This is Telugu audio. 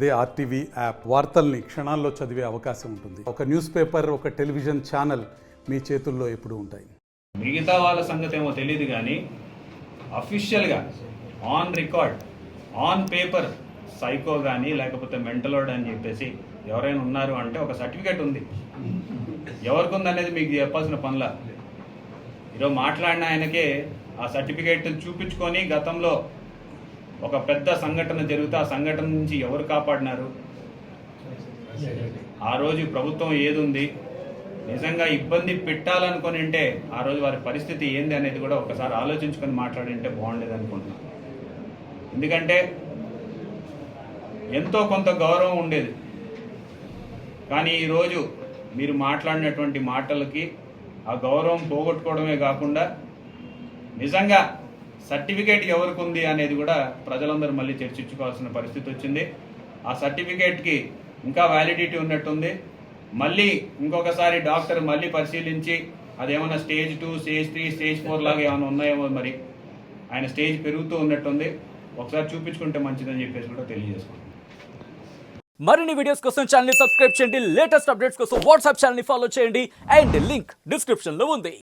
అదే ఆర్టీవీ యాప్ వార్తల్ని క్షణాల్లో చదివే అవకాశం ఉంటుంది. ఒక న్యూస్ పేపర్, ఒక టెలివిజన్ ఛానల్ మీ చేతుల్లో ఎప్పుడూ ఉంటాయి. మిగతా వాళ్ళ సంగతి ఏమో తెలియదు కానీ అఫీషియల్గా on record on paper psycho కానీ లేకపోతే మెంటలోడ్ అని చెప్పేసి ఎవరైనా ఉన్నారు అంటే ఒక సర్టిఫికేట్ ఉంది. ఎవరికి ఉందనేది మీకు చెప్పాల్సిన పనుల. ఈరోజు మాట్లాడిన ఆయనకే ఆ సర్టిఫికేట్ చూపించుకొని గతంలో ఒక పెద్ద సంఘటన జరిగితే ఆ సంఘటన నుంచి ఎవరు కాపాడినారు, ఆ రోజు ప్రభుత్వం ఏదుంది, నిజంగా ఇబ్బంది పెట్టాలనుకొని ఉంటే ఆ రోజు వారి పరిస్థితి ఏంది అనేది కూడా ఒకసారి ఆలోచించుకొని మాట్లాడింటే బాగుండేది అనుకుంటున్నాను. ఎందుకంటే ఎంతో కొంత గౌరవం ఉండేది. కానీ ఈరోజు మీరు మాట్లాడినటువంటి మాటలకి ఆ గౌరవం పోగొట్టుకోవడమే కాకుండా నిజంగా సర్టిఫికేట్ ఎవరికి ఉంది అనేది కూడా ప్రజలందరూ మళ్ళీ చర్చించుకోవాల్సిన పరిస్థితి వచ్చింది. ఆ సర్టిఫికేట్కి ఇంకా వ్యాలిడిటీ ఉన్నట్టుంది. మళ్ళీ ఇంకొకసారి డాక్టర్ మళ్ళీ పరిశీలించి అదేమన్నా స్టేజ్ 2, స్టేజ్ 3, స్టేజ్ 4 లాగా ఏమైనా ఉన్నాయేమో, మరి ఆయన స్టేజ్ పెరుగుతూ ఉన్నట్టుంది. ఒకసారి చూపించుకుంటే మంచిదని చెప్పేసి కూడా తెలియజేసుకుంటాం. మరిన్ని వీడియోస్ కోసం ఛానల్ ని సబ్స్క్రైబ్ చేయండి. లేటెస్ట్ అప్డేట్స్ కోసం వాట్సాప్ ఛానల్ ని ఫాలో చేయండి. అండ్ లింక్ డిస్క్రిప్షన్ లో ఉంది.